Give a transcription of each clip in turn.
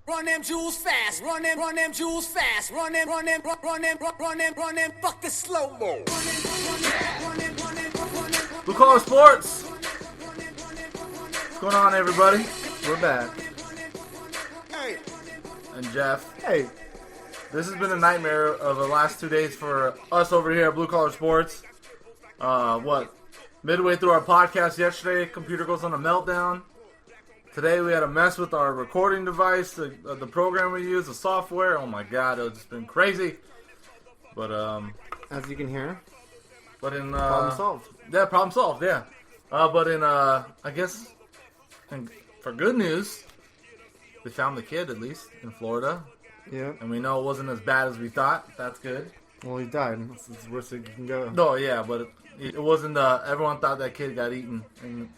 Run them jewels fast. Run them jewels fast. Run them, fuck the slow-mo. Blue Collar Sports. What's going on, everybody? We're back. Hey. And Jeff. Hey. This has been a nightmare of the last 2 days for us over here at Blue Collar Sports. Midway through our podcast yesterday, computer goes on a meltdown. Today we had a mess with our recording device, the program we use, the software. Oh my god, it's been crazy. But as you can hear, problem solved. Yeah, problem solved. Yeah. I guess, for good news, we found the kid at least in Florida. Yeah. And we know it wasn't as bad as we thought. That's good. Well, he died. That's the worst thing you can go. No, yeah, but it wasn't. Everyone thought that kid got eaten, and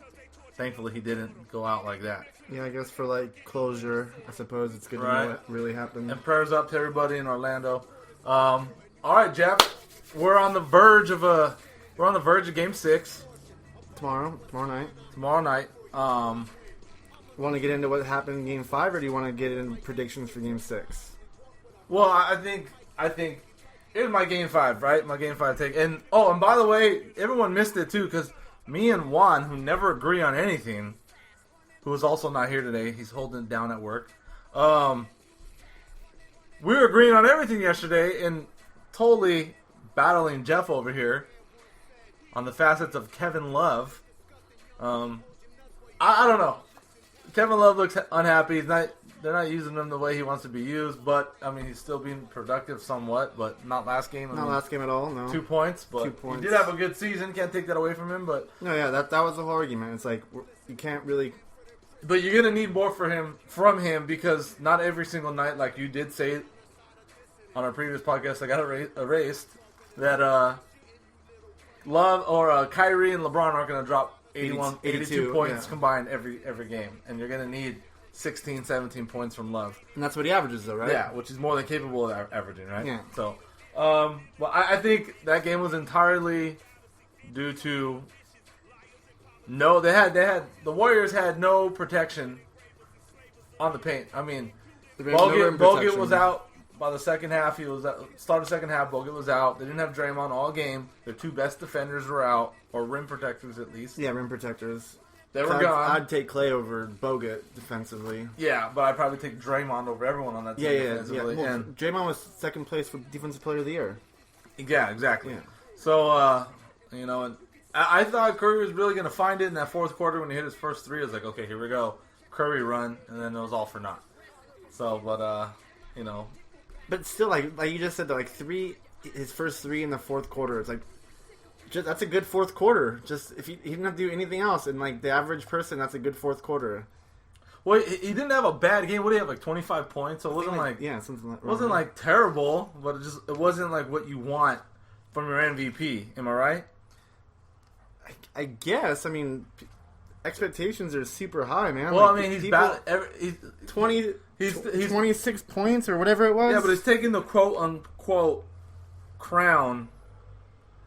thankfully he didn't go out like that. Yeah, I guess for like closure, I suppose it's good to know what really happened. And prayers up to everybody in Orlando. All right, Jeff, we're on the verge of Game 6 Tomorrow night. Tomorrow night. Want to get into what happened in Game 5, or do you want to get into predictions for Game 6? Well, I think it's my Game 5, right? My Game 5 take. And by the way, everyone missed it too, because me and Juan, who never agree on anything, who is also not here today, he's holding it down at work. We were agreeing on everything yesterday and totally battling Jeff over here on the facets of Kevin Love. I don't know. Kevin Love looks unhappy. They're not using him the way he wants to be used, but I mean he's still being productive somewhat, but not last game. Not last game at all. No. 2 points, but 2 points. He did have a good season. Can't take that away from him, but no, yeah, that was the whole argument. It's like you can't really. But you're gonna need more from him because not every single night, like you did say on our previous podcast, I got erased that Love or Kyrie and LeBron aren't gonna drop 82 points combined every game, and you're gonna need 16, 17 points from Love. And that's what he averages, though, right? Yeah, which is more than capable of averaging, right? Yeah. So, I think that game was entirely due to the Warriors had no protection on the paint. I mean, Bogut was out by the second half. He was started second half. Bogut was out. They didn't have Draymond all game. Their two best defenders were out, or rim protectors at least. Yeah, rim protectors. They were gone. I'd take Clay over Bogut defensively. Yeah, but I'd probably take Draymond over everyone on that team defensively. Yeah. Well, Draymond was second place for Defensive Player of the Year. Yeah, exactly. Yeah. So, and I thought Curry was really going to find it in that fourth quarter when he hit his first three. I was like, okay, here we go. Curry run, and then it was all for naught. So, But still, like you just said, his first three in the fourth quarter, it's like, that's a good fourth quarter. Just if he didn't have to do anything else, and like the average person, that's a good fourth quarter. Well, he didn't have a bad game. What did he have, like 25 points? So it wasn't something like that. It wasn't like terrible, but it wasn't like what you want from your MVP. Am I right? I guess. I mean, expectations are super high, man. Well, I mean, he's 26 points or whatever it was. Yeah, but he's taking the quote unquote crown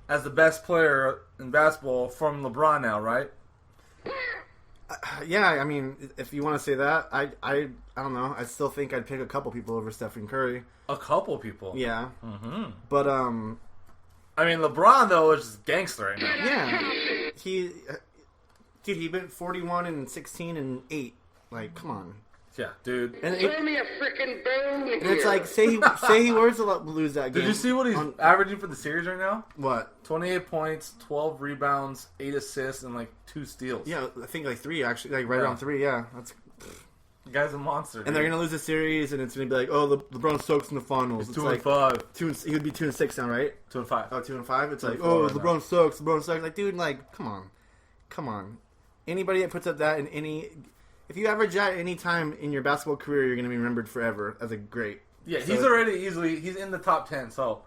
as the best player in basketball from LeBron now, right? Yeah, I mean, if you want to say that, I don't know. I still think I'd pick a couple people over Stephen Curry. A couple people? Yeah. Mm-hmm. But, I mean, LeBron, though, is just gangster right now. Yeah. He went 41 and 16 and 8. Like, come on. Yeah, dude. And throw me a freaking bone here. And it's like, say he were to lose that game. Did you see what he's averaging for the series right now? What? 28 points, 12 rebounds, 8 assists, and 2 steals. Yeah, I think 3 actually, around 3. Yeah, that's. The guy's a monster. And they're gonna lose the series, and it's gonna be like, oh, LeBron soaks in the finals. He's 2-5. He would be 2-6 now, right? 2-5. Oh, 2-5. It's like, 2-4 oh, right LeBron soaks. Like, dude, come on. Anybody that puts up that if you average that any time in your basketball career, you're gonna be remembered forever as a great. Yeah, he's already he's in the top 10. So,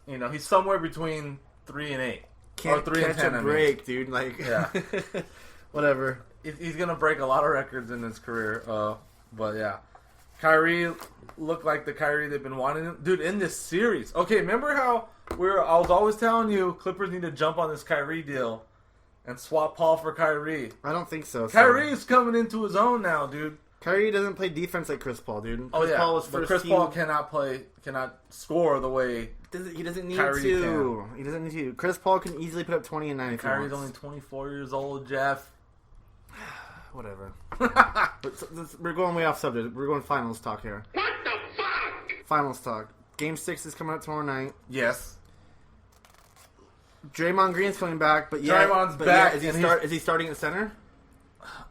he's somewhere between 3 and 8. Can't 3 catch and 10, a break, dude. Yeah. Whatever. He's going to break a lot of records in his career. But, yeah. Kyrie looked like the Kyrie they've been wanting him. Dude, in this series. Okay, remember how I was always telling you Clippers need to jump on this Kyrie deal and swap Paul for Kyrie. I don't think so. Kyrie's coming into his own now, dude. Kyrie doesn't play defense like Chris Paul, dude. Oh yeah, but Chris Paul cannot score the way he doesn't need Kyrie to. He doesn't need to. Chris Paul can easily put up 20 and 9. Kyrie's only 24 years old, Jeff. Whatever. We're going way off subject. We're going finals talk here. What the fuck? Finals talk. Game 6 is coming up tomorrow night. Yes. Draymond Green's coming back, but Draymond's back. Is he starting at center?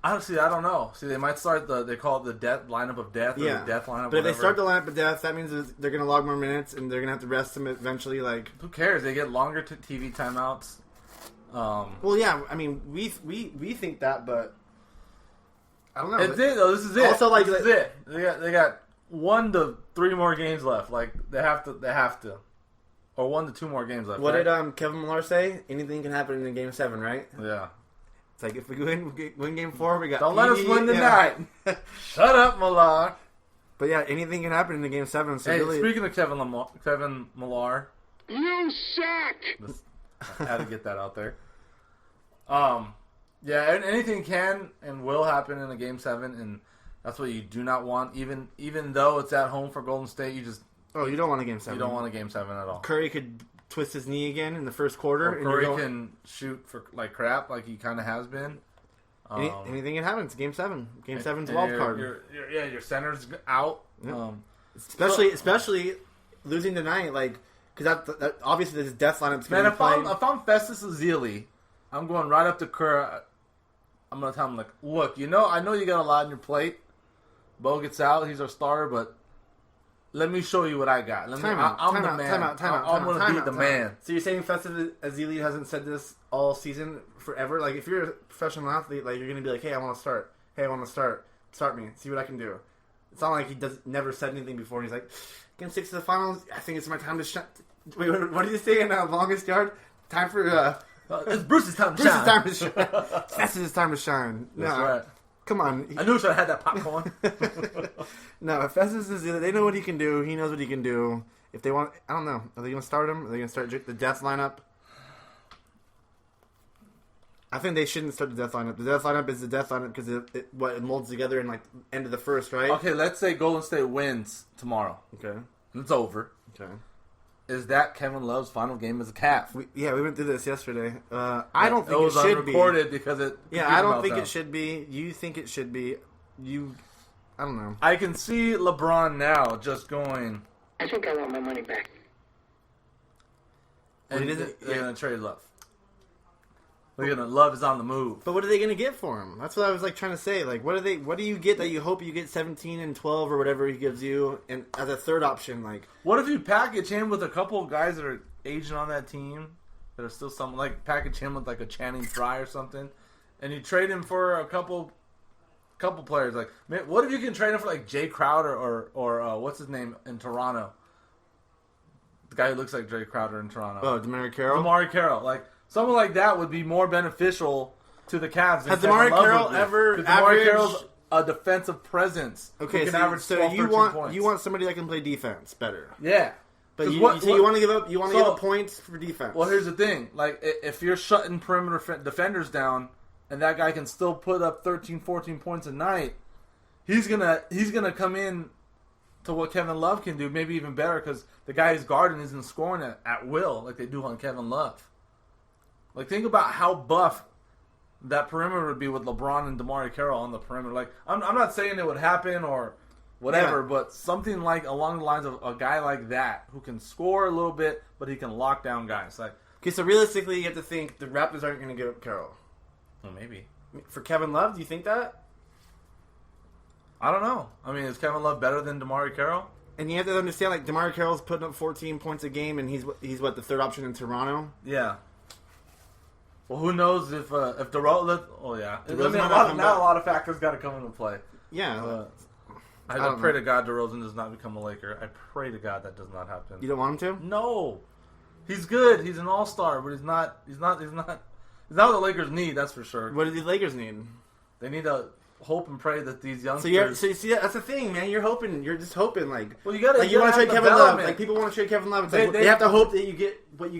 Honestly, I don't know. See, they might start they call it the death lineup of death, or the death lineup. But if they start the lineup of death, that means they're going to log more minutes, and they're going to have to rest them eventually. Like, who cares? They get longer TV timeouts. Well, yeah. I mean, we think that, but I don't know. It's it though. This is it. Also, like, this is it. They got 1 to 3 more games left. Like they have to, or 1 to 2 more games left. What right? did Kevin Millar say? Anything can happen in Game 7, right? Yeah. It's like if we win Game 4, we got. Don't let us win tonight. Shut up, Millar. But yeah, anything can happen in the Game 7. So hey, really, speaking of Kevin Millar, You suck! I had to get that out there. Yeah, and anything can and will happen in a Game 7, and that's what you do not want. Even though it's at home for Golden State, you don't want a Game 7. You don't want a Game 7 at all. Curry could twist his knee again in the first quarter. Or Curry can shoot for like crap, like he kind of has been. Anything can happen. It's Game 7. Game 7's wild card. Your center's out. Yep. Especially losing tonight, like because that obviously this death lineup's going to be playing. If I'm Festus Ezeli, I'm going right up to Kerr. I'm going to tell him, like, look, I know you got a lot on your plate. Bo gets out. He's our starter, but let me show you what I got. I'm the man. I'm going to be the man. So you're saying Festus Ezeli hasn't said this all season forever? Like, if you're a professional athlete, like, you're going to be like, hey, I want to start. Hey, I want to start. Start me. See what I can do. It's not like he never said anything before. He's like, Game 6 to the finals. I think it's my time to shine. Wait, what did you say in Longest Yard? Time for... it's Bruce's time to shine. Festus' time to shine. That's right. Come on. I knew I should have had that popcorn. No, Festus is... They know what he can do. He knows what he can do. If they want... I don't know. Are they going to start him? Are they going to start the death lineup? I think they shouldn't start the death lineup. The death lineup is the death lineup because it molds together in like end of the first, right? Okay, let's say Golden State wins tomorrow. Okay. It's over. Okay. Is that Kevin Love's final game as a Calf? We went through this yesterday. I don't think it was should unrecorded because it. Yeah, I don't think it should be. You think it should be. I don't know. I can see LeBron now just going. I think I want my money back. And they're going to trade Love. Love is on the move. But what are they going to get for him? That's what I was like trying to say. Like, what do you get that you hope you get 17 and 12 or whatever he gives you, and as a third option, like. What if you package him with a couple of guys that are aging on that team that are still something like package him with like a Channing Frye or something, and you trade him for a couple players? Like, man, what if you can trade him for like Jay Crowder or what's his name in Toronto? The guy who looks like Jay Crowder in Toronto. Oh, DeMarre Carroll. DeMarre Carroll, like. Someone like that would be more beneficial to the Cavs. Has DeMarre Carroll ever averaged... DeMarre Carroll's a defensive presence. Okay, so you want somebody that can play defense better. Yeah. But you want to give up points for defense. Well, here's the thing. Like, if you're shutting perimeter defenders down and that guy can still put up 13, 14 points a night, he's gonna come in to what Kevin Love can do, maybe even better, because the guy he's guarding isn't scoring at will like they do on Kevin Love. Like, think about how buff that perimeter would be with LeBron and DeMarre Carroll on the perimeter. Like, I'm not saying it would happen or whatever, but something like along the lines of a guy like that who can score a little bit, but he can lock down guys. Like, okay, so realistically, you have to think the Raptors aren't going to give up Carroll. Well, maybe. For Kevin Love, do you think that? I don't know. I mean, is Kevin Love better than DeMarre Carroll? And you have to understand, like, DeMarre Carroll's putting up 14 points a game, and he's what, the third option in Toronto? Yeah. Well, who knows if DeRozan... Oh, yeah. I mean, a lot of factors got to come into play. Yeah. I pray to God DeRozan does not become a Laker. I pray to God that does not happen. You don't want him to? No. He's good. He's an all-star, but he's not what the Lakers need, that's for sure. What do the Lakers need? They need to hope and pray that these youngsters... So you see, that's the thing, man. You're just hoping, like... Well, you got to... Like, you want to trade Kevin Love. Like, people want to trade Kevin Love. It's like, they have to hope that you get what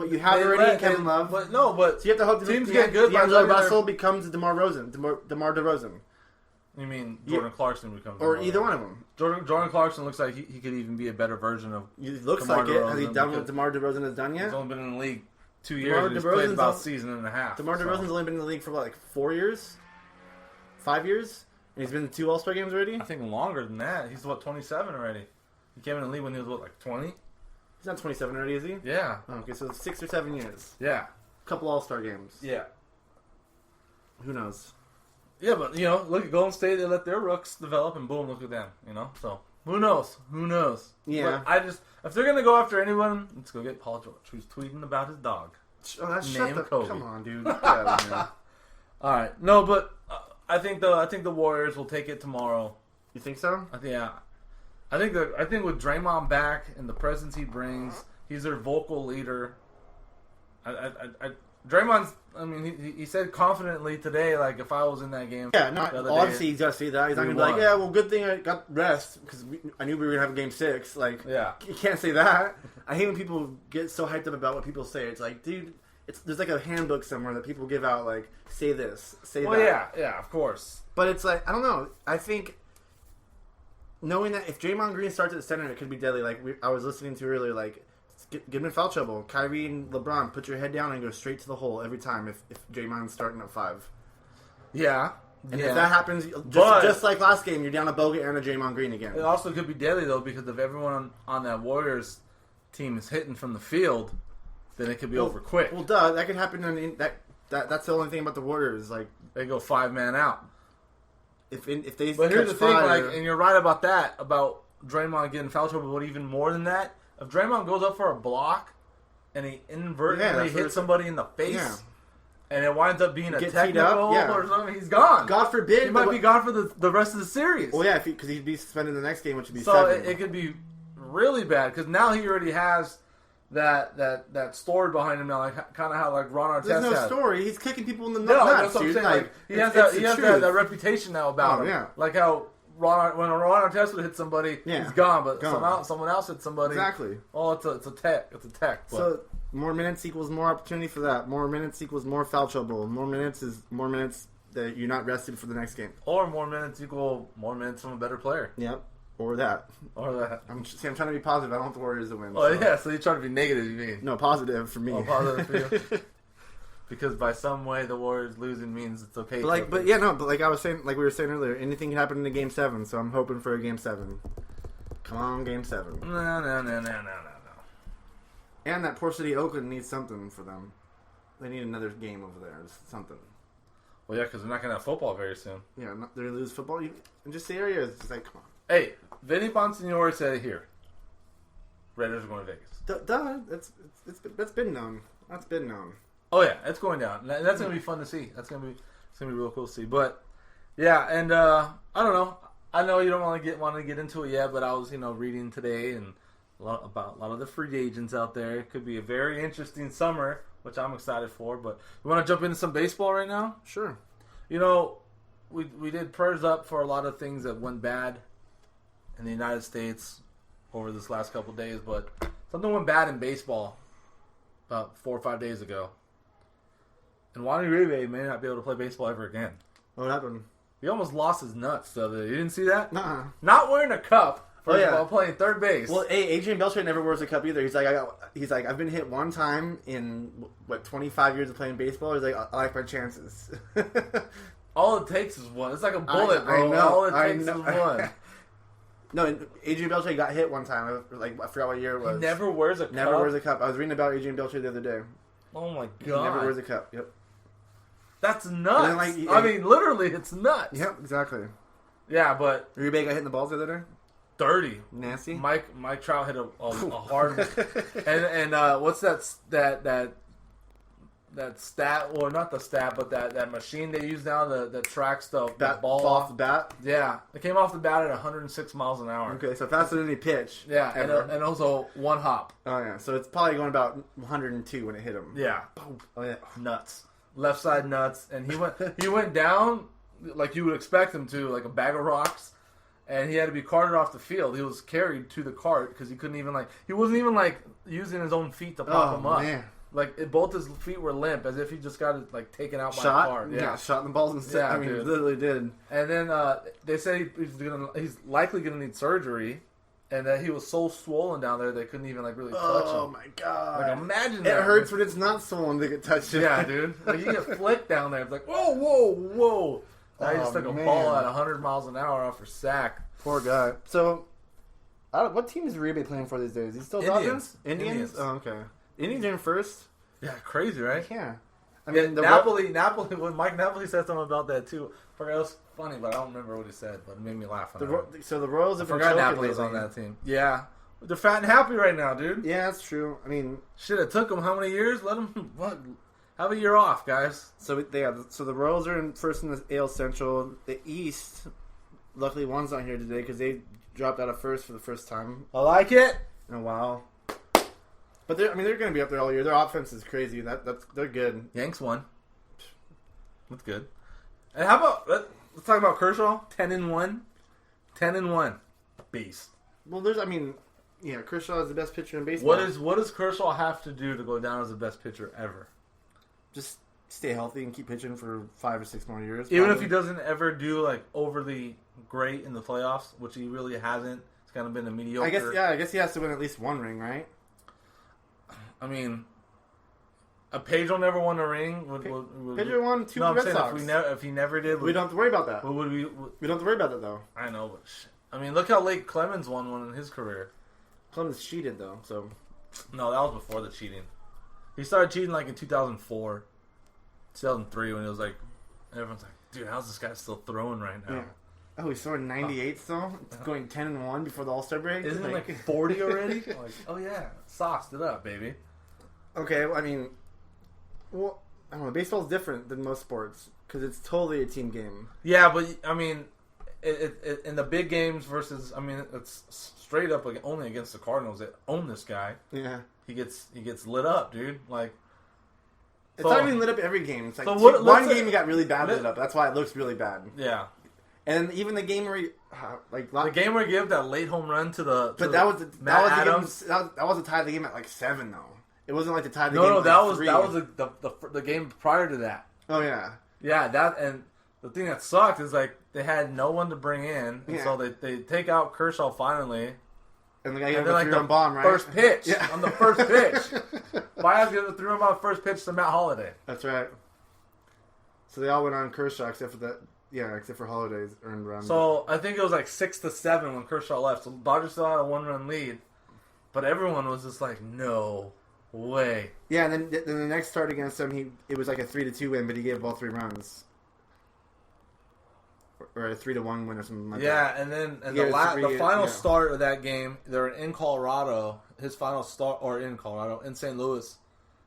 you have already in Kevin Love. But so you have to hope teams get good. D'Angelo Russell becomes DeMar DeRozan. You mean Jordan Clarkson becomes or DeMar either DeRozan? one of them. Jordan Clarkson looks like he could even be a better version of. It looks DeMar like it. Has he DeRozan done what because DeMar DeRozan has done yet? He's only been in the league 2 DeMar years. And he's played DeRozan's about a on- season and a half. DeMar so. DeRozan's only been in the league for like 4 years, 5 years, and he's been in 2 All-Star games already. I think longer than that. He's 27 already. He came in the league when he was like 20. He's not 27 already, is he? Yeah. Oh, okay, so 6 or 7 years. Yeah. Couple All-Star games. Yeah. Who knows? Yeah, but look at Golden State. They let their rooks develop, and boom, look at them. So who knows? Who knows? Yeah. But if they're gonna go after anyone, let's go get Paul George, who's tweeting about his dog. Oh, that's Name shut the. Kobe. Come on, dude. Get out of here. All right, no, but I think the Warriors will take it tomorrow. You think so? I think with Draymond back and the presence he brings, he's their vocal leader. Draymond's. I mean, he said confidently today, like if I was in that game. Yeah, the other obviously day, he's got to see that. He's not we going to be like, won. yeah, well, good thing I got rest because I knew we were going to have a game 6. Like, Yeah. you can't say that. I hate when people get so hyped up about what people say. It's like, dude, there's like a handbook somewhere that people give out, like, say this, say Well, that. yeah, of course. But it's like, I don't know. I think knowing that if Draymond Green starts at center, it could be deadly. Like, I was listening to earlier, like, get him in foul trouble. Kyrie and LeBron, put your head down and go straight to the hole every time if Draymond's starting at 5. Yeah. And yeah. if that happens, But- just like last game, you're down a Bogut and a Draymond Green again. It also could be deadly, though, because if everyone on that Warriors team is hitting from the field, then it could be over quick. Well, duh, that could happen. That's the only thing about the Warriors. Like, They go 5-man out. if they But here's catch the thing, fire, and you're right about that, about Draymond getting foul trouble, but even more than that, if Draymond goes up for a block and he inadvertently that's what hits it's- somebody in the face, Yeah. and it winds up being a Gets teed up, technical yeah. or something, he's gone. God forbid, He might be gone for the rest of the series. Well, yeah, because he'd be suspended the next game, which would be So 7. it could be really bad because now he already has that story behind him now, like kind of how like Ron Artest There's no had. story. He's kicking people in the No, nuts, that's what I'm dude. saying. Like, Like, he it's has the that truth. reputation now about Oh, him. yeah. Like how when Ron Artest would hit somebody, Yeah. he's gone, but Gone. someone else hit somebody. Exactly. Oh, it's a tech. It's a tech. But, So more minutes equals more opportunity for that. More minutes equals more foul trouble. More minutes is more minutes that you're not rested for the next game. or more minutes equal more minutes from a better player. Yep. Or that. Or that. I'm trying to be positive. I don't want the Warriors to win. Oh so. yeah, so you're trying to be negative, you mean? No, positive for me. Oh, positive for you. Because by some way the Warriors losing means it's okay. But like I was saying, like we were saying earlier, anything can happen in the game 7. So I'm hoping for a game 7. Come on, game 7. No. And that Port City Oakland needs something for them. They need another game over there. Just something. Well, yeah, because they're not gonna have football very soon. Yeah, they're gonna lose football. And just the area is just like, come on. Hey, Vinny Bonsignore said it here. Raiders are going to Vegas. Duh, that's been known. That's been known. Oh yeah, it's going down. That's gonna be fun to see. It's gonna be real cool to see. But yeah, and I don't know. I know you don't want to get into it yet, but I was reading today and about a lot of the free agents out there. It could be a very interesting summer, which I'm excited for. But you want to jump into some baseball right now? Sure. We did prayers up for a lot of things that went bad in the United States over this last couple of days, but something went bad in baseball about 4 or 5 days ago. And Juan Uribe may not be able to play baseball ever again. What happened? He almost lost his nuts the other day. You didn't see that? Nuh-uh. Not wearing a cup, first yeah. of all, playing third base. Well, Adrian Beltre never wears a cup either. He's like, I've been hit one time in 25 years of playing baseball. He's like, I like my chances. All it takes is one. It's like a bullet, I bro. know, All it I takes know. is one. No, Adrian Beltre got hit one time. I forgot what year it was. He never wears a cup. Never wears a cup. I was reading about Adrian Beltre the other day. Oh my He never god. wears a cup. Yep. That's nuts. And then, I mean, literally, it's nuts. Yep, exactly. Yeah, but Uribe got hit in the balls the other day. dirty. Nasty. Mike Trout hit a hard and what's that stat, or not the stat, but that machine they use now that tracks the ball off the bat. Yeah, it came off the bat at 106 miles an hour. Okay, so faster than any pitch. Yeah, ever. and also one hop. Oh yeah, so it's probably going about 102 when it hit him. Yeah, Oh yeah. nuts. Left side nuts, and he went down like you would expect him to, like a bag of rocks, and he had to be carted off the field. He was carried to the cart because he wasn't even using his own feet to pop him up. Man. both his feet were limp, as if he just got it like taken out by a car. Yeah, shot in the balls instead. Yeah, I mean, dude. literally did. And then they said he's likely gonna need surgery, and that he was so swollen down there they couldn't even like really touch Oh him. my god! Like imagine It that. hurts when it's not someone that get touched. Yeah, dude. Like you get flicked down there. It's like whoa. Now he just took a ball at 100 miles an hour off for sack. Poor guy. So, what team is Uribe playing for these days? He's still Indians. Dolphins? Indians? Oh, okay. Indians are in first? Yeah, crazy, right? Yeah. I Yeah, mean, Napoli. When Mike Napoli said something about that too. I forgot, it was funny, but I don't remember what he said. But it made me laugh. So the Royals I have been forgot choking Napoli's lately. on that team. Yeah, they're fat and happy right now, dude. Yeah, that's true. I mean, Shit, it took them how many years? Let them have a year off, guys. so the Royals are in first in the AL Central. The East, luckily, one's not here today because they dropped out of first for the first time I like it. in a while. But they're going to be up there all year. Their offense is crazy. They're good. Yanks won. That's good. And how about let's talk about Kershaw? 10-1. 10-1. Beast. Well, Kershaw is the best pitcher in baseball. What does Kershaw have to do to go down as the best pitcher ever? Just stay healthy and keep pitching for 5 or 6 more years. Even probably. if he doesn't ever do like overly great in the playoffs, which he really hasn't. It's kind of been a mediocre. I guess he has to win at least one ring, right? I mean, a Pedro never won a ring. Pedro won 2 No, I'm Red saying Sox. if he never did, We don't have to worry about that. What would we? We don't have to worry about that, though. I know, but I mean, look how late Clemens won one in his career. Clemens cheated, though, so... No, that was before the cheating. He started cheating like in 2004, 2003, when it was like everyone's like, "Dude, how's this guy still throwing right now?" Yeah. Oh, he's throwing 98 still? Going 10-1 before the All-Star break? Isn't it like 40 already? Like, oh yeah, sauced it up, baby. Okay, well, I mean... Well, I don't know. Baseball's different than most sports because it's totally a team game. Yeah, but I mean, it in the big games versus, I mean, it's straight up like only against the Cardinals that own this guy. Yeah. He gets lit up, dude. Like, It's not even lit up every game. It's like So what- one let's- game he got really bad lit up. That's why it looks really bad. yeah, And even the game where he... the game where he gave that late home run to the But that was Matt Adams. that was a tie the game at like 7 though. It wasn't like the tie the No, game. no, at that like was 3. that was the game prior to that. Oh yeah. Yeah, that and the thing that sucked is like they had no one to bring in, and so they take out Kershaw finally. And the guy And gave then a like 3-run the bomb, right? first pitch Yeah. on the first pitch, Baez gave a 3-run bomb first pitch to Matt Holliday. That's right. So they all went on Kershaw except for that. Yeah, except for Holiday's earned run. So I think it was like 6-7 when Kershaw left. So Dodgers still had a 1-run lead, but everyone was just like, no way. yeah, and then the next start against him, it was like a 3-2 win, but he gave all 3 runs, or a 3-1 win or something like that. Yeah, and then He gave it the final yeah. start of that game, they were in Colorado. His final start, or in Colorado, in St. Louis,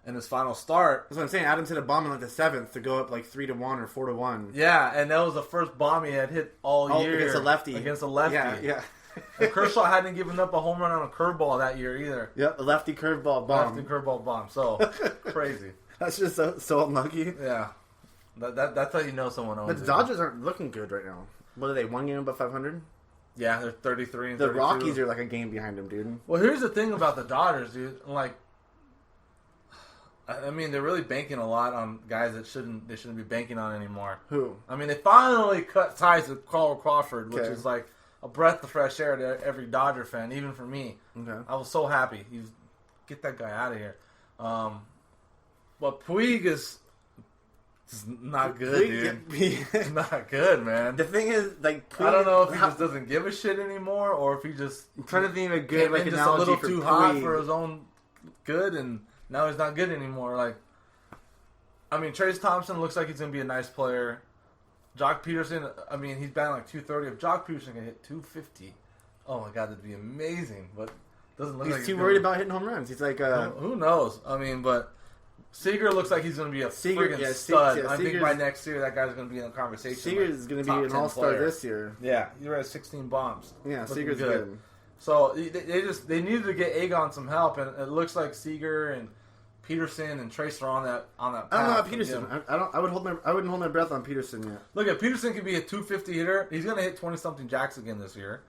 and his final start. That's what I'm saying. Adams hit a bomb in like the 7th to go up like 3-1 or 4-1. Yeah, and that was the first bomb he had hit all year against a lefty. Against a lefty. Yeah, yeah. And Kershaw hadn't given up a home run on a curveball that year either. Yep, a lefty curveball bomb. Lefty curveball bomb. So crazy. That's just so unlucky. Yeah, that's how you know someone owns But the it. Dodgers aren't looking good right now. What are they? 1 game above 500? Yeah, they're 33 and The 32. Rockies are like a game behind them, dude. Well, here's the thing about the Dodgers, dude. Like, I mean, they're really banking a lot on guys that shouldn't be banking on anymore. Who? I mean, they finally cut ties with Carl Crawford, which Okay. is like a breath of fresh air to every Dodger fan, even for me. Okay. I was so happy. Get that guy out of here. But Puig is not good, dude. He's not good, man. The thing is, like, I don't know if he just doesn't give a shit anymore, or if he just I'm trying to think of a good came like in just a analogy little for too hot Puig. for his own good, and now he's not good anymore. Like, I mean, Trace Thompson looks like he's gonna be a nice player. Jock Peterson, I mean, he's batting like 230. If Jock Peterson can hit 250, oh my god, that'd be amazing. But doesn't look like He's too gonna- worried about hitting home runs. He's like, Who knows? I mean, but Seager looks like he's going to be a friggin' yeah, stud. yeah, I think Seager's- by next year that guy's going to be in a conversation. Seager like is going to top be an 10 all-star player. this year. Yeah, he has 16 bombs. Yeah, Looking Seager's good. So they needed to get Agon some help, and it looks like Seager and Peterson and Trace are on that path. I don't know about to Peterson. get him. I wouldn't hold my breath on Peterson yet. Look at Peterson could be a 250 hitter. He's going to hit 20 something jacks again this year.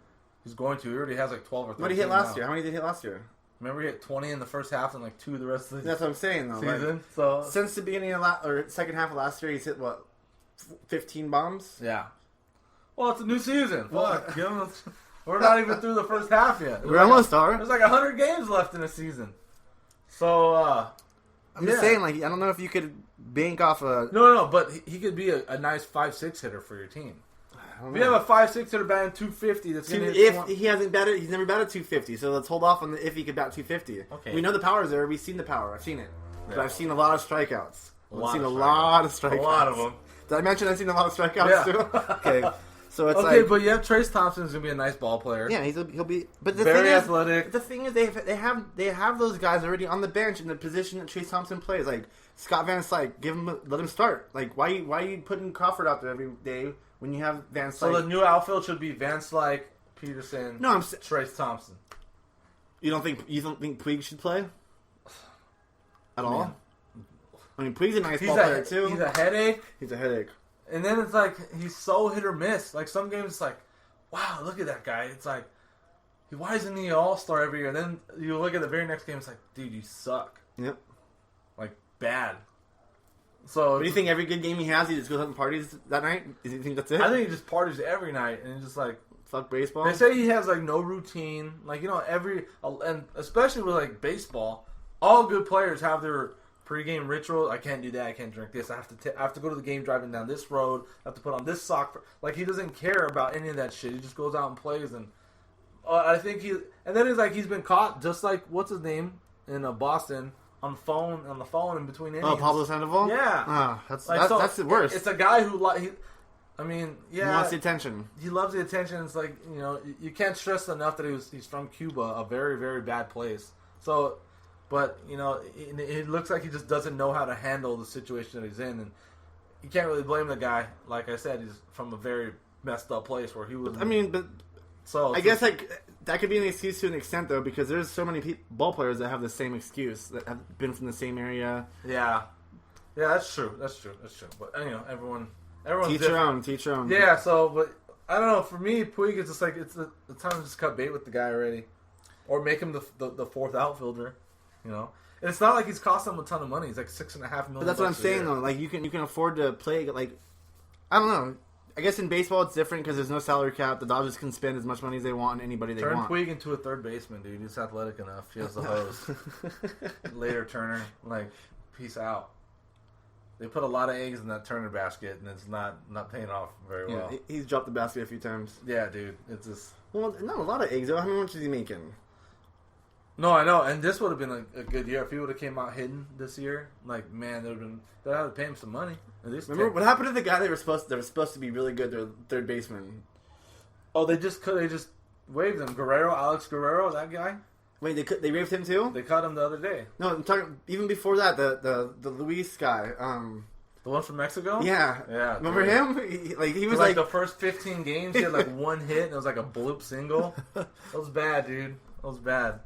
He's going to. He already has like 12 or 13. What did he hit last now. year? How many did he hit last year? Remember, he hit 20 in the first half and like 2 the rest of the That's what I'm saying, though. season. Like, So since the beginning of or second half of last year, he's hit, 15 bombs? yeah. Well, it's a new season. Fuck. Give him we're not even through the first half yet. We're almost are. There's like 100 games left in a season. So, I'm just saying, like, I don't know if you could bank off a... No, but he could be a nice 5-6 hitter for your team. If you have a 5-6 hitter batting 250, that's going to If he hasn't batted, he's never batted 250, so let's hold off on the if he could bat 250. Okay. We know the power's there. We've seen the power. I've seen it. But I've seen a lot of strikeouts. I've seen a lot of strikeouts. A lot of them. Did I mention I've seen a lot of strikeouts, Yeah. too? Okay. So it's Okay, like... but you have Trace Thompson's going to be a nice ball player. Yeah, he'll be... But the Very thing athletic. Is, the thing is, they have those guys already on the bench in the position that Trace Thompson plays. Like, Scott Van Slyke, let him start. Like, why are you putting Crawford out there every day when you have Van Slyke? So the new outfield should be Van Slyke, Peterson, Trace Thompson. You don't think Puig should play at all? I mean, Puig's a nice ball player too. He's a headache. He's a headache. And then it's like he's so hit or miss. Like some games, it's like, wow, look at that guy. It's like, why isn't he an all-star every year? And then you look at the very next game, it's like, dude, you suck. Yep. Like bad. So do you think every good game he has, he just goes out and parties that night? Do you think that's it? I think he just parties every night and he's just like, fuck baseball. They say he has like no routine. Like and especially with like baseball, all good players have their pregame ritual. I can't do that. I can't drink this. I have to go to the game driving down this road. I have to put on this sock. Like he doesn't care about any of that shit. He just goes out and plays. And I think and then it's like he's been caught just like what's his name in Boston on the phone in between innings. Oh, Pablo Sandoval. Yeah, that's the worst. It's a guy who he wants the attention. He loves the attention. It's like you can't stress enough that he's from Cuba, a very very bad place. So. But, it looks like he just doesn't know how to handle the situation that he's in. And you can't really blame the guy. Like I said, he's from a very messed up place where he was. I guess that could be an excuse to an extent, though, because there's so many ball players that have the same excuse, that have been from the same area. Yeah, that's true. But, everyone's teach different. your own. Yeah, but I don't know. For me, Puig, it's just like, it's the time to just cut bait with the guy already. Or make him the fourth outfielder. And it's not like he's costing him a ton of money. He's like $6.5 million. But that's what I'm saying though. Like you can afford to play. Like I don't know. I guess in baseball it's different because there's no salary cap. The Dodgers can spend as much money as they want on anybody they want. Turn Puig into a third baseman, dude. He's athletic enough. He has the hose. Later, Turner. Like, peace out. They put a lot of eggs in that Turner basket, and it's not paying off very well. Yeah, he's dropped the basket a few times. Yeah, dude. It's just. Well, not a lot of eggs though. How much is he making? No, I know, and this would have been a good year if he would have came out hidden this year. Like, man, they'd have to pay him some money. At least remember what happened to the guy that was supposed to be really good, their third baseman? Oh, they just waived him. Alex Guerrero, that guy. Wait, they waived him too? They cut him the other day. No, I'm talking even before that. The Luis guy. The one from Mexico? Yeah. Remember him? He was like the first 15 games, he had like one hit, and it was like a bloop single. That was bad, dude. That was bad.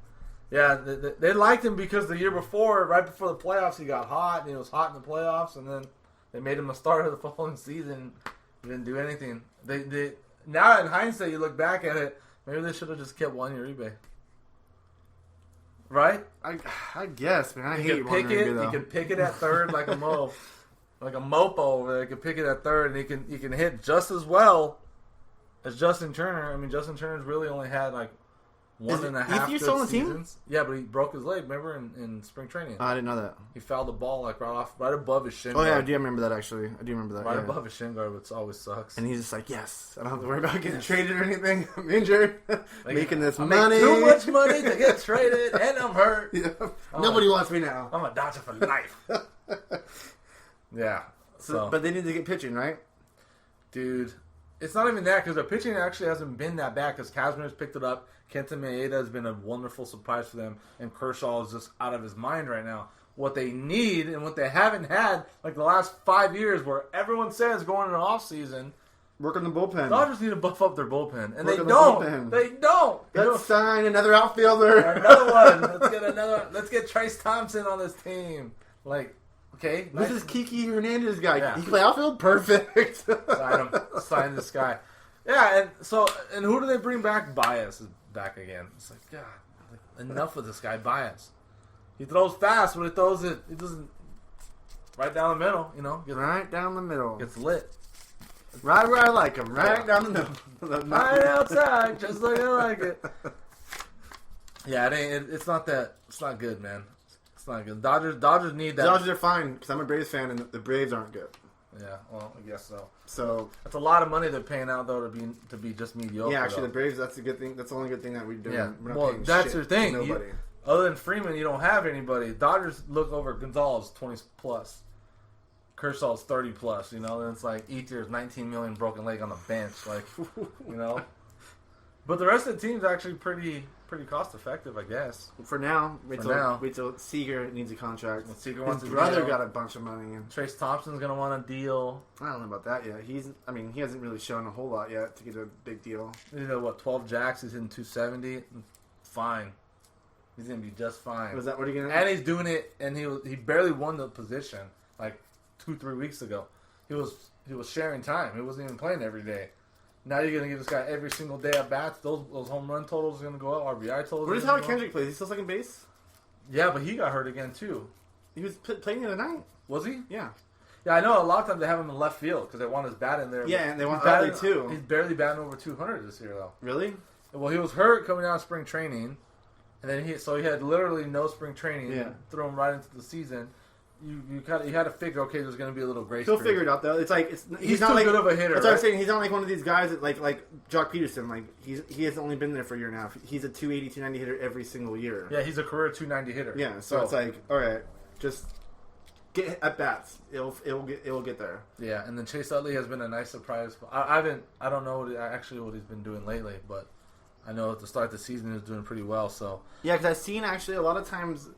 Yeah, they liked him because the year before, right before the playoffs, he got hot, and he was hot in the playoffs, and then they made him a starter the following season. He didn't do anything. They now in hindsight, you look back at it, maybe they should have just kept Juan Uribe. Right? I guess, man. I hate Juan Uribe, though. He can pick it at third like a mopo over there. He can pick it at third, and he can hit just as well as Justin Turner. I mean, Justin Turner's really only had like 1.5 good still on the seasons. team? Yeah, but he broke his leg, remember, in spring training. I didn't know that. He fouled the ball like right above his shin guard. guard. I do remember that, actually. I do remember that. Right above his shin guard, which always sucks. And he's just like, yes, I don't have to worry about getting traded or anything. I'm injured. Making this I money. make too much money to get traded, and I'm hurt. Yeah. Nobody wants me now. I'm a Dodger for life. Yeah. So, but they need to get pitching, right? Dude, it's not even that, because their pitching actually hasn't been that bad, because Kazmir's picked it up. Kenta Maeda has been a wonderful surprise for them, and Kershaw is just out of his mind right now. What they need, and what they haven't had, like the last 5 years, where everyone says going into the offseason, work on the bullpen. Dodgers need to buff up their bullpen, and Work they on don't. the They don't. Let's sign another outfielder. Another one. Let's get Trace Thompson on this team. Like, okay, this is Kiki Hernandez guy. Yeah. He can play outfield? Perfect. Sign him. Sign this guy. Yeah, and who do they bring back? Baez is back again. It's like, God. enough with this guy Baez. He throws fast, but he throws it. He doesn't right down the middle. Right down the middle. Gets lit. Right where I like him. Right down the middle. Right outside, just like I like it. Yeah, it's not that. It's not good, man. It's not good. Dodgers need that. Dodgers are fine because I'm a Braves fan, and the Braves aren't good. Yeah, well, I guess so. So that's a lot of money they're paying out though to be just mediocre. yeah, actually, though. the Braves. That's a good thing. That's the only good thing that we're doing. Yeah, We're not well, paying that's shit your thing. to nobody. Other than Freeman, you don't have anybody. Dodgers look over Gonzalez 20 plus. Kershaw's 30 plus. And it's like Ethier's 19 million broken leg on the bench. But the rest of the team's actually pretty cost effective, I guess. For now, wait till Seager needs a contract. Seager wants His a brother deal. got a bunch of money. And Trace Thompson's gonna want a deal. I don't know about that yet. He hasn't really shown a whole lot yet to get a big deal. He's got 12 jacks. He's hitting 270. Fine. He's gonna be just fine. Was that what are you gonna? And he's doing it, and he barely won the position like 2-3 weeks ago. He was sharing time. He wasn't even playing every day. Now you're gonna give this guy every single day at bats. Those home run totals are gonna go up. RBI totals. Where does Howard Kendrick play? Is he still second base? Yeah, but he got hurt again too. He was playing the other night. Was he? Yeah. Yeah, I know. A lot of times they have him in left field because they want his bat in there. Yeah, and they want batting Utley too. He's barely batting over 200 this year though. Really? Well, he was hurt coming out of spring training, and then he had literally no spring training. Yeah. Threw him right into the season. You had to figure, okay, there's going to be a little grace. He'll period. figure it out though. It's like He's not too like, good of a hitter. That's what I'm right? saying. He's not like one of these guys that like Jock Peterson. Like he has only been there for a year and a half. He's a 280, 290 hitter every single year. Yeah, he's a career 290 hitter. Yeah, so it's like, all right, just get at bats. It'll get there. Yeah, and then Chase Utley has been a nice surprise. I don't know what he's been doing lately, but I know at the start of the season he was doing pretty well. So yeah, because I've seen actually a lot of times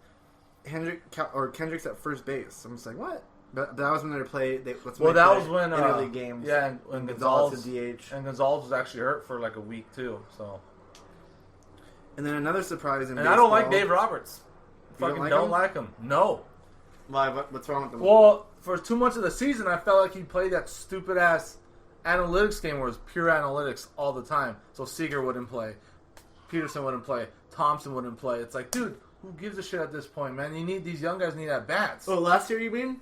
Kendrick's at first base. I'm just like, what? But that was when they play. That was when interleague games. Yeah, and Gonzalez DH, and Gonzalez was actually hurt for like a week too. So, and then another surprise in and baseball, I don't like Dave Roberts. You Fucking don't like him. No. Why? What's wrong with him? Well, for too much of the season, I felt like he played that stupid ass analytics game where it was pure analytics all the time. So Seager wouldn't play, Peterson wouldn't play, Thompson wouldn't play. It's like, dude, who gives a shit at this point, man? These young guys need at bats. Oh, last year you mean?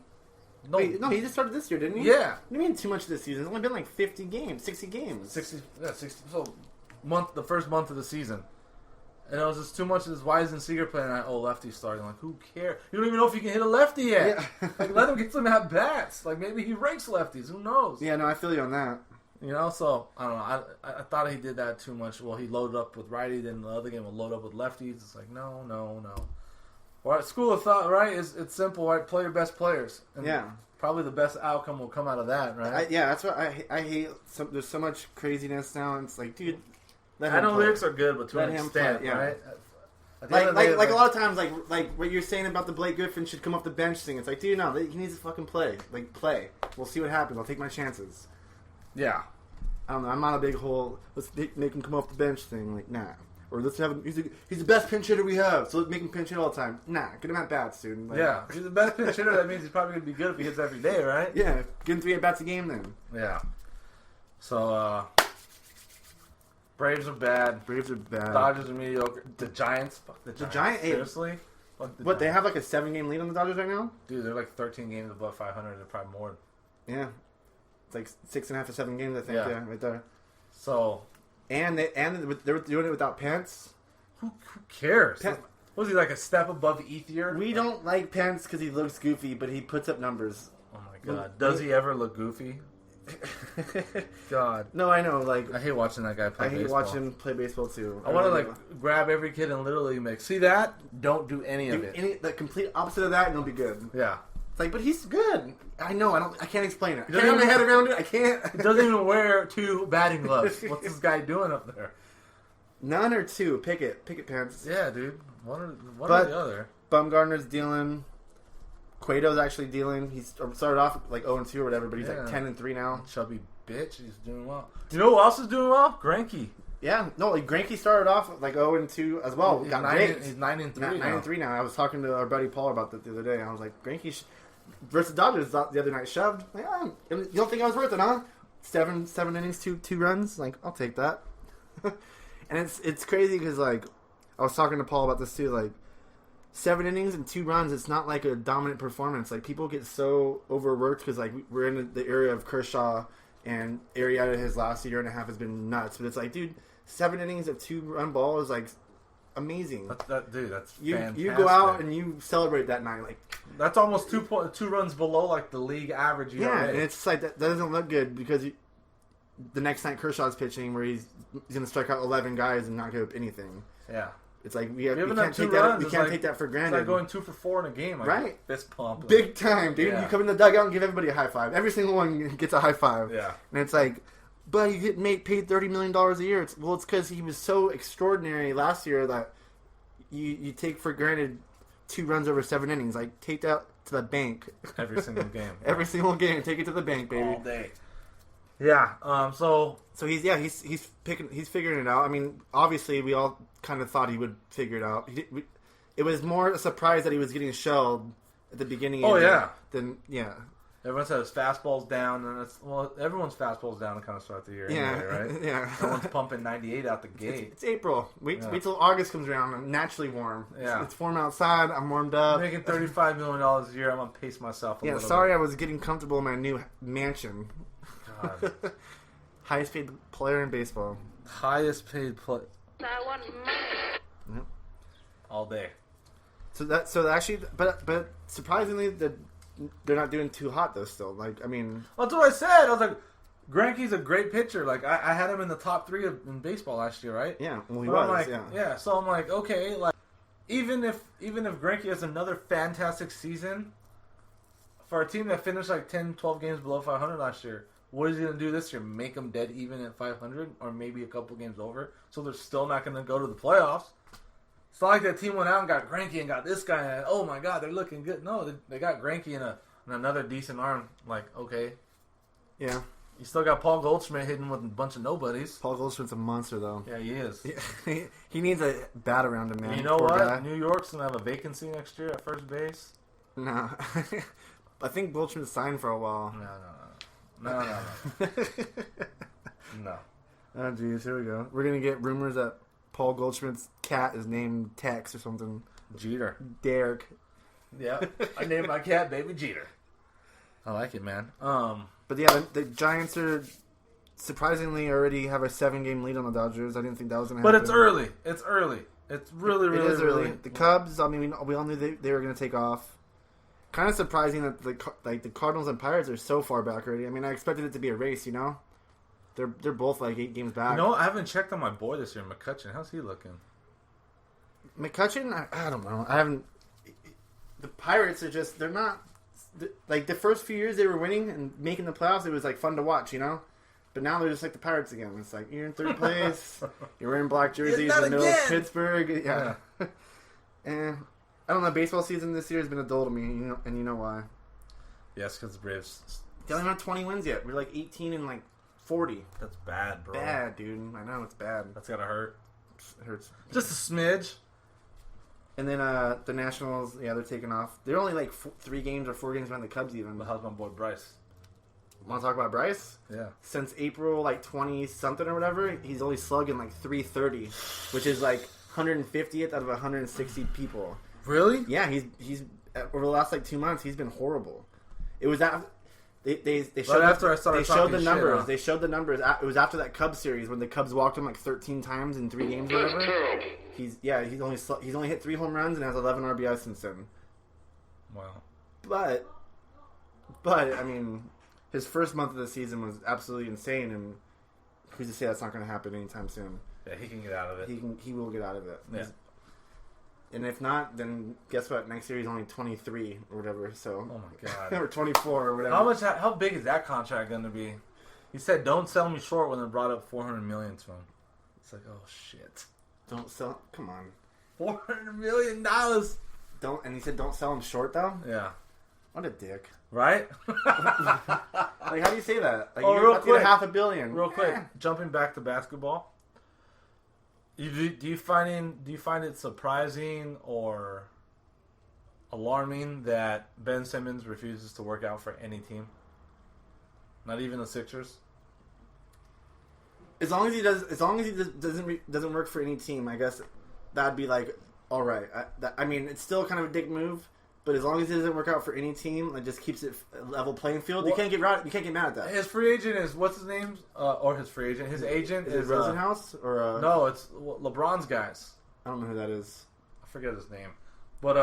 No, Wait, no, he just started this year, didn't he? Yeah. What do you mean too much this season? It's only been like 50 games, 60 games. 60. So the first month of the season. And it was just too much of this. Why isn't Seager playing? Lefty starting. Like, who cares? You don't even know if you can hit a lefty yet. Yeah. Like, let him get some at bats. Like, maybe he rakes lefties. Who knows? Yeah, no, I feel you on that. So I don't know. I thought he did that too much. Well, he loaded up with righty, then the other game will load up with lefties. It's like no. Well, school of thought, right? It's simple, right? Play your best players. And yeah. Probably the best outcome will come out of that, right? That's what I hate. There's so much craziness now, and it's like, dude, analytics are good, but to an extent, yeah. right? Like a lot of times, like what you're saying about the Blake Griffin should come off the bench thing. It's like, dude, no, he needs to fucking play. Like, play. We'll see what happens. I'll take my chances. Yeah. I don't know. I'm not a big whole let's make him come off the bench thing. Like, nah. Or let's have him. He's the best pinch hitter we have, so let's make him pinch hit all the time. Nah, get him at bats, dude. Like, yeah, if he's the best pinch hitter. That means he's probably gonna be good if he hits every day, right? Yeah, give him 3 at bats a game then. Yeah. So Braves are bad. Dodgers are mediocre. The Giants. Fuck the Giants. Seriously. What? They have like a 7-game lead on the Dodgers right now. Dude, they're like 13 games above 500. They're probably more. Yeah, it's like 6.5 or 7 games, I think. Yeah, right there. So. And they were doing it without Pence. Who cares? Was he like a step above Ethier? We don't like Pence because he looks goofy, but he puts up numbers. Oh my god! Does he ever look goofy? God. No, I know. Like I hate watching that guy play. I hate watching him play baseball too. I want to grab every kid and literally make. See that? Don't do any of it. The complete opposite of that, and it'll be good. Yeah. It's like, but he's good. I know. I can't explain it. I can't get my head around it. I can't. He doesn't even wear 2 batting gloves. What's this guy doing up there? None or 2. Pick it, Pence. Yeah, dude. One or the other. Bumgarner's dealing. Cueto's actually dealing. He started off like 0-2 or whatever, but he's like 10-3 now. Chubby bitch. He's doing well. Do you know who else is doing well? Greinke. Yeah, no, like Greinke started off like 0-2 as well. He's 9-3 now. 9-3 now. I was talking to our buddy Paul about that the other day. I was like, Greinke versus Dodgers the other night shoved. Like, you don't think I was worth it, huh? 7 innings, two runs. Like, I'll take that. And it's crazy because like I was talking to Paul about this too. Like 7 innings and 2 runs, it's not like a dominant performance. Like people get so overworked because like we're in the area of Kershaw and Arrieta. His last year and a half has been nuts. But it's like, dude, 7 innings of 2-run ball is like amazing. That's you fantastic. you go out and you celebrate that night. Like that's almost 2 runs below like the league average. Yeah, and it's like that doesn't look good because the next night Kershaw's pitching where he's going to strike out 11 guys and not give up anything. Yeah. It's like we can't take that. We can't take that for granted. It's like going 2 for 4 in a game, like right? Fist pump, big time, dude. Yeah. You come in the dugout and give everybody a high five. Every single one gets a high five. Yeah, and it's like, but you get paid $30 million a year. It's because he was so extraordinary last year that you take for granted 2 runs over 7 innings. Like take that to the bank every single game. Every single game, take it to the bank, baby. All day. Yeah. So he's figuring it out. I mean, obviously, we all kind of thought he would figure it out. It was more a surprise that he was getting shelled at the beginning. Than everyone said his fastball's down, and everyone's fastball's down to kind of start the year. Yeah, anyway, right? Yeah. Everyone's pumping 98 out the gate. It's April. Wait till August comes around. I'm naturally warm. Yeah. It's warm outside. I'm warmed up. I'm making $35 million a year. I'm gonna pace myself. Yeah. Sorry, I was getting comfortable in my new mansion. God. Highest paid player in baseball. Highest paid player. I want money. All day. So actually, but surprisingly, they're not doing too hot though. Still, like I mean, that's what I said. I was like, Greinke's a great pitcher. Like I had him in the top 3 in baseball last year, right? Yeah, well he but was. I'm like, yeah. So I'm like, okay, like even if Greinke has another fantastic season for a team that finished like 10, 12 games below 500 last year. What is he going to do this year? Make them dead even at 500 or maybe a couple games over? So they're still not going to go to the playoffs. It's not like that team went out and got Greinke and got this guy and, oh my God, they're looking good. No, they got Greinke and another decent arm. Like, okay. Yeah. You still got Paul Goldschmidt hitting with a bunch of nobodies. Paul Goldschmidt's a monster, though. Yeah, he is. He needs a bat around him, man. And you know Poor what? guy. New York's going to have a vacancy next year at first base. No. I think Goldschmidt signed for a while. No. No. Oh, jeez, here we go. We're going to get rumors that Paul Goldschmidt's cat is named Tex or something. Jeter. Derek. Yeah. I named my cat Baby Jeter. I like it, man. But yeah, the Giants are surprisingly already have a 7-game lead on the Dodgers. I didn't think that was going to happen. But it's early. It's early. It's really It is early. The Cubs, I mean, we all knew they were going to take off. Kind of surprising that the Cardinals and Pirates are so far back already. I mean, I expected it to be a race, you know? They're both like 8 games back. You know, I haven't checked on my boy this year, McCutcheon. How's he looking? McCutcheon, I don't know. I haven't. The Pirates are just, they're not, like the first few years they were winning and making the playoffs, it was like fun to watch, you know? But now they're just like the Pirates again. It's like, you're in 3rd place, you're wearing black jerseys in the middle of Pittsburgh. Yeah. And I don't know, baseball season this year has been a dull to me, and you know why. Yes, because the Braves. They don't have 20 wins yet. We're like 18 and like 40. That's bad, bro. Bad, dude. I know, it's bad. That's gotta hurt. It hurts. Just a smidge. And then the Nationals, yeah, they're taking off. They're only like 3 games or 4 games behind the Cubs even. But how's my boy Bryce? Want to talk about Bryce? Yeah. Since April, like 20-something or whatever, he's only slugging like 330, which is like 150th out of 160 people. Really? Yeah, he's over the last like 2 months, he's been horrible. It was that they showed after I started they showed talking the shit, numbers. huh? They showed the numbers. It was after that Cubs series when the Cubs walked him like 13 times in 3 games or whatever. He's only hit 3 home runs and has 11 RBIs since then. Wow. But I mean, his first month of the season was absolutely insane, and who's to say that's not going to happen anytime soon? Yeah, he can get out of it. He will get out of it. Yeah. And if not, then guess what? Next year he's only 23 or whatever. So. Oh my God. Or 24 or whatever. How big is that contract going to be? He said, "Don't sell me short." When they brought up $400 million to him, it's like, oh shit. Don't sell. Come on. $400 million. Don't. And he said, "Don't sell him short, though." Yeah. What a dick. Right? Like, how do you say that? Like, Oh, you're real about to get quick. $500 million. Real quick, Eh. jumping back to basketball. Do you find it surprising or alarming that Ben Simmons refuses to work out for any team? Not even the Sixers. As long as he doesn't work for any team, I guess that'd be like, all right. I mean, it's still kind of a dick move, but as long as it doesn't work out for any team, it just keeps it a level playing field. You can't get mad at that. His free agent is what's his name? Or his free agent? His agent is Rosenhaus or no, it's LeBron's guys. I don't know who that is. I forget his name, but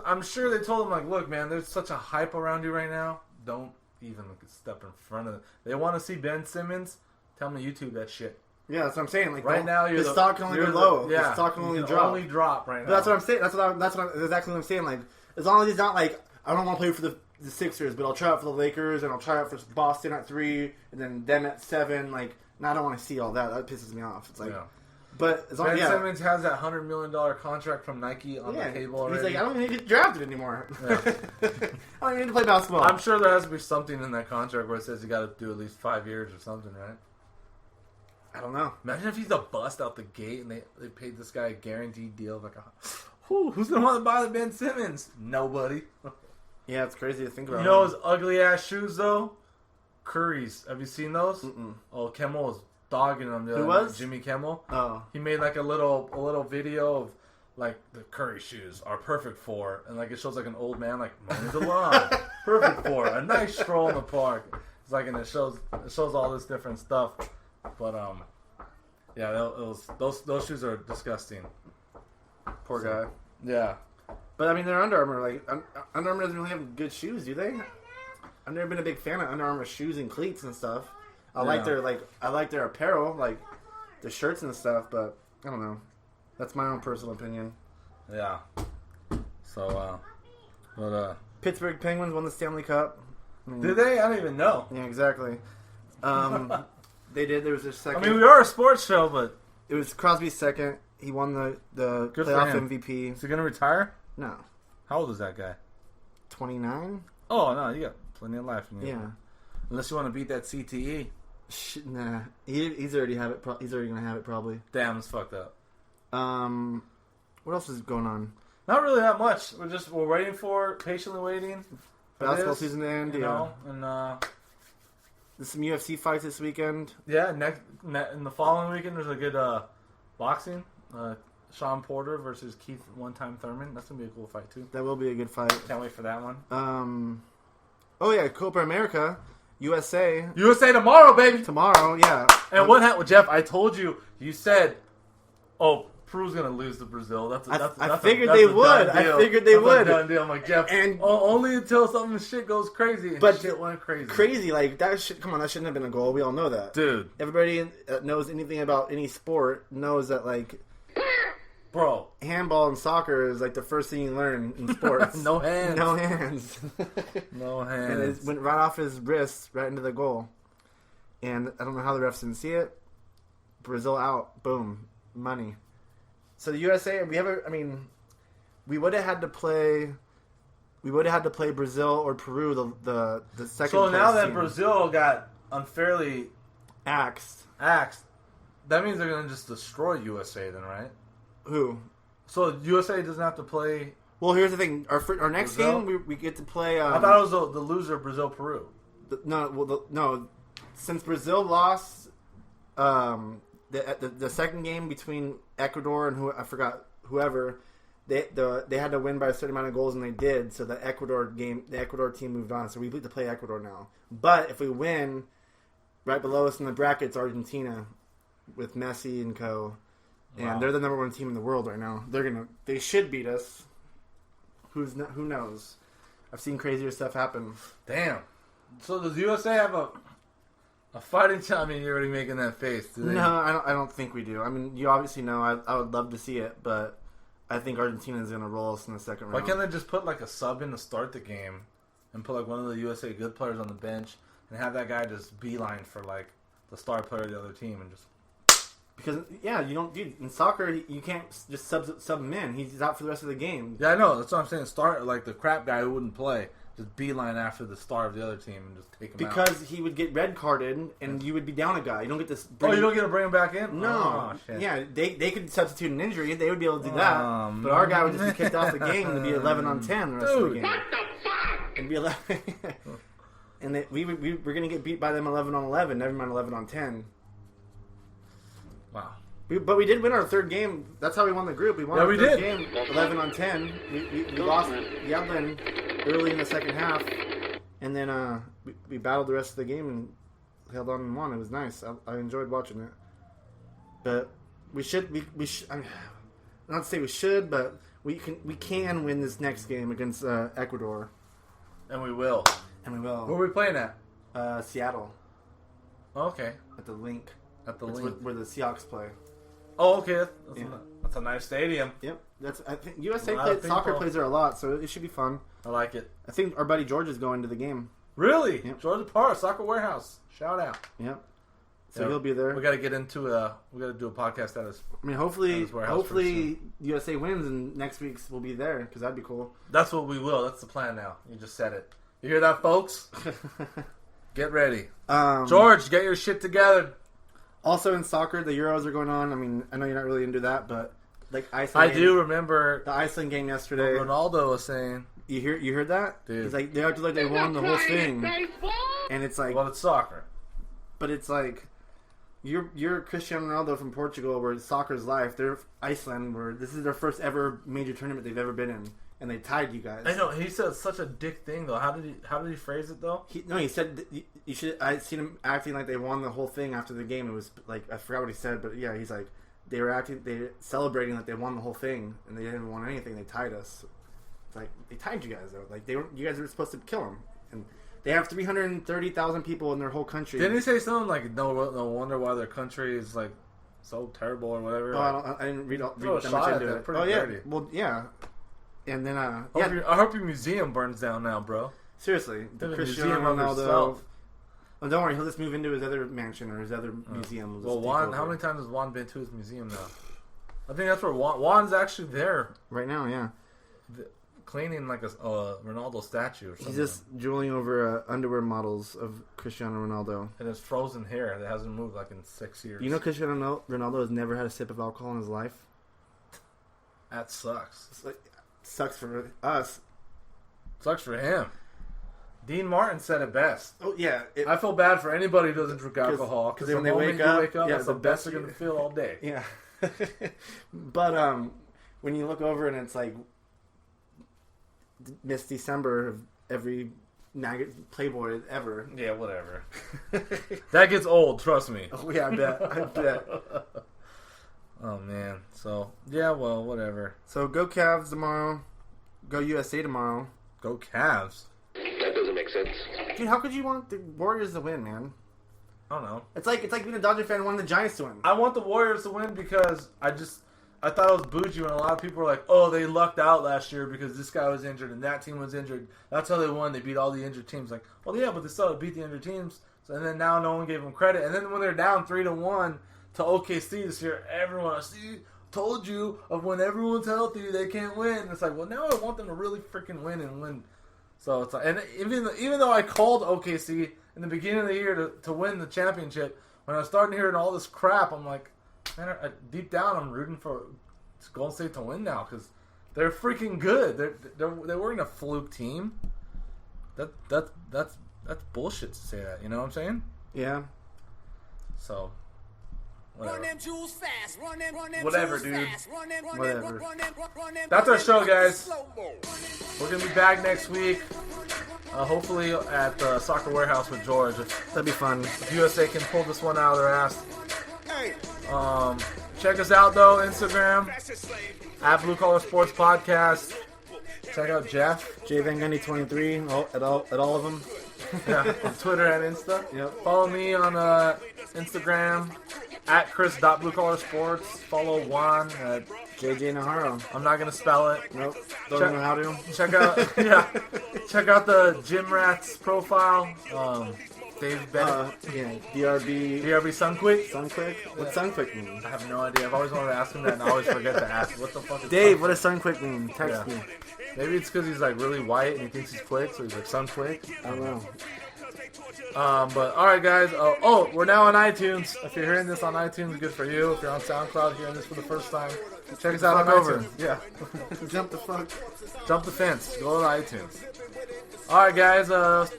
I'm sure they told him like, look, man, there's such a hype around you right now. Don't even step in front of it. They want to see Ben Simmons. Tell them to YouTube that shit. Yeah, that's what I'm saying. Like right now, the stock can only go low. Yeah, the stock can only drop. Only drop right now. But that's what I'm saying. That's exactly what I'm saying. Like, as long as he's not like, I don't want to play for the Sixers, but I'll try out for the Lakers and I'll try out for Boston at 3, and then them at 7. Like, I don't want to see all that. That pisses me off. It's like, but as long Ben Simmons has that $100 million contract from Nike on the table already. He's like, I don't even need to get drafted anymore. Yeah. I don't even need to play basketball. I'm sure there has to be something in that contract where it says you got to do at least 5 years or something, right? I don't know. Imagine if he's a bust out the gate and they paid this guy a guaranteed deal of like, who's gonna want to buy the Ben Simmons? Nobody. Yeah, it's crazy to think about. You know his ugly ass shoes though? Curry's. Have you seen those? Mm-mm. Oh, Kimmel was dogging them. Who was? Jimmy Kimmel. Oh. He made like a little video of like the Curry shoes are perfect for, and like it shows like an old man like mowing the lawn. Perfect for a nice stroll in the park. It's like, and it shows all this different stuff. But yeah, those shoes are disgusting. Poor guy. Yeah, but I mean, they're Under Armour. Like Under Armour doesn't really have good shoes, do they? I've never been a big fan of Under Armour shoes and cleats and stuff. I like their apparel, like the shirts and stuff. But I don't know. That's my own personal opinion. Yeah. So, Pittsburgh Penguins won the Stanley Cup. Did they? I don't even know. Yeah, exactly. They did. There was their second. I mean, we are a sports show, but it was Crosby's second. He won the Good playoff for him. MVP. Is he gonna retire? No, How old is that guy? 29. Oh no, you got plenty of life in you. Yeah. Unless you want to beat that CTE. Nah, he's already have it. He's already gonna have it probably. Damn, it's fucked up. What else is going on? Not really that much. We're waiting patiently waiting. For Basketball this, season to end. you Yeah. know, and There's some UFC fights this weekend. yeah, in the following weekend there's a good boxing. Sean Porter versus Keith One-Time Thurman. That's gonna be a cool fight too. That will be a good fight. Can't wait for that one. Oh yeah, Copa America, USA USA tomorrow, baby. tomorrow. Yeah. And what happened, Jeff? I told you. You said, "Oh, Peru's gonna lose to Brazil." I figured they would. I figured they would. Done deal. I'm like, Jeff, And- only until something shit goes crazy. And But shit went crazy. Crazy, like that shit. Come on, that shouldn't have been a goal. We all know that, dude, Everybody that knows anything about any sport knows that like bro. handball and soccer is like the first thing you learn in sports. No hands. No hands. No And it hands. went right off his wrist, right into the goal. And I don't know how the refs didn't see it. Brazil out. Boom. Money. So the USA, we would have had to play. We would have had to play Brazil or Peru, the second. So now place that team. Brazil got unfairly axed. that means they're gonna just destroy USA, then, right? Who? So USA doesn't have to play. Well, here's the thing. Our next Brazil? game, we get to play. I thought it was the loser Brazil Peru. No. Since Brazil lost, the second game between Ecuador and whoever, they had to win by a certain amount of goals and they did. So the Ecuador team moved on. So we get to play Ecuador now. But if we win, right below us in the brackets, Argentina with Messi and co. And Wow. they're the number one team in the world right now. They should beat us. Who knows? I've seen crazier stuff happen. Damn. So does USA have a fighting chance? I mean, you're already making that face. Do they? No, I don't think we do. I mean, you obviously know. I would love to see it, but I think Argentina is going to roll us in the second Why round. can't they just put like a sub in to start the game and put like one of the USA good players on the bench and have that guy just beeline for like the star player of the other team and just. Because you don't. Dude, in soccer, you can't just sub him in. He's out for the rest of the game. Yeah, I know. That's what I'm saying. Start like the crap guy who wouldn't play. Just beeline after the star of the other team and just take him out. Because he would get red carded and you would be down a guy. You don't get this. You don't get to bring him back in? No. Oh, shit. Yeah, they could substitute an injury. They would be able to do that. But our guy would just be kicked off the game and be 11 on 10 the rest of the game. What the fuck? And be 11. And we're going to get beat by them 11 on 11. Never mind 11 on 10. Wow. But we did win our third game. That's how we won the group. We won our we third did. game, 11-10. We lost Yavlin early in the second half, and then we battled the rest of the game and held on and won. It was nice. I enjoyed watching it. But we should. I'm not to say we should, but we can win this next game against Ecuador, And we will. and we will. Who are we playing at? Seattle Okay. at the Link. At the That's Link. where the Seahawks play. Oh, okay. That's, Yeah. that's a nice stadium. Yep, I think USA A lot of soccer people. plays there a lot, so it should be fun. I like it. I think our buddy George is going to the game. Really? Yep. Georgia Park, Soccer Warehouse. Shout out. Yep. So Yeah. he'll be there. We got to get into we got to do a podcast that is. I mean, hopefully, That is warehouse pretty hopefully USA wins and next week's will be there because that'd be cool. That's what we will. That's the plan now. You just said it. You hear that, folks? Get ready. George, get your shit together. Also in soccer, the Euros are going on. I mean, I know you're not really into that, but like I Iceland. do remember The Iceland game what yesterday. Ronaldo was saying. You heard that? Dude. It's like they acted like they won the whole thing, and it's like, Well, it's soccer. but it's like. You're Cristiano Ronaldo from Portugal, where soccer's life. They're Iceland, where this is their first ever major tournament they've ever been in, and they tied you guys. I know he said such a dick thing though. How did he phrase it though? He said that you should. I seen him acting like they won the whole thing after the game. It was like I forgot what he said, but yeah, he's like they celebrating like they won the whole thing, and they didn't win anything. They tied us. It's like they tied you guys though. Like you guys were supposed to kill them, and they have 330,000 people in their whole country. Didn't he say something like no wonder why their country is like so terrible or whatever? Oh, I didn't read Throw a that shot much at into that. it. Pretty Oh yeah, dirty. well yeah, and then I hope your museum burns down now, bro. seriously, the Have a Cristiano museum of Ronaldo. yourself. Oh, don't worry, he'll just move into his other mansion or his other museum. We'll Well, just take Juan, over. how many times has Juan been to his museum now? I think that's where Juan's actually there, Right now, yeah. cleaning like a Ronaldo statue or something. He's just drooling over underwear models of Cristiano Ronaldo. and his frozen hair that hasn't moved like in 6 years. You know Cristiano Ronaldo has never had a sip of alcohol in his life? that sucks. It's like, sucks for us. Sucks for him. Dean Martin said it best. Oh, yeah. I feel bad for anybody who doesn't drink alcohol because when when they the moment wake you up, wake up, yeah, that's the the best best they're gonna feel all day. yeah. But when you look over and it's like Miss December of every Playboy ever. Yeah, whatever. That gets old, trust me. Oh, yeah, I bet. I bet. Oh man. So yeah, well, whatever. So go Cavs tomorrow. Go USA tomorrow. Go Cavs. That doesn't make sense. Dude, how could you want the Warriors to win, man? I don't know. It's like being a Dodger fan and wanting the Giants to win. I want the Warriors to win because I thought it was bougie when a lot of people were like, oh, they lucked out last year because this guy was injured and that team was injured. That's how they won. They beat all the injured teams. Like, well, yeah, but they still beat the injured teams. So, and then now no one gave them credit. And then when they're down 3-1 to OKC this year, everyone, told you of when everyone's healthy, they can't win. And it's like, well, now I want them to really freaking win and win. So it's like, and even though I called OKC in the beginning of the year to win the championship, when I was starting hearing all this crap, I'm like, man, deep down, I'm rooting for Golden State to win now because they're freaking good. They weren't a fluke team. That's bullshit to say that. You know what I'm saying? Yeah. So. Run Whatever. them jewels fast. Run them Whatever, jewels dude. fast. Run them, Whatever. That's our show, guys. Slow-mo. We're gonna be back next week. Hopefully at the Soccer Warehouse with George. That'd be fun. If USA can pull this one out of their ass. Check us out though, Instagram at Blue Collar Sports Podcast. Check out Jeff. J Van Gundy 23 at all of them. Yeah, on Twitter and Insta. Yep. Follow me on Instagram at Chris.BlueCollarSports. Follow Juan at JJ Naharo. I'm not gonna spell it. Nope. Don't Check- know how to. Check out check out the Gym Rats profile. Dave Bennett. Yeah. DRB. DRB Sunquick. Sunquick? What's Sunquick mean? I have no idea. I've always wanted to ask him that and I always forget to ask. What the fuck is Dave, Sunquick? what does Sunquick mean? Text Yeah. me. Maybe it's because he's like really white and he thinks he's quick, so he's like Sunquick. I don't know. But alright guys, we're now on iTunes. If you're hearing this on iTunes, good for you. If you're on SoundCloud hearing this for the first time, check us out on Fuck over. iTunes. Yeah. Jump the fuck. Jump the fence. Go to iTunes. Alright guys,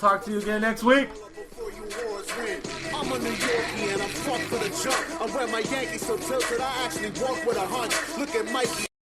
talk to you again next week. Before you wars win. I'm I'm a New Yorkie and I'm fucked for the jump. I wear my Yankees so tilted, I actually walk with a hunch. Look at Mikey.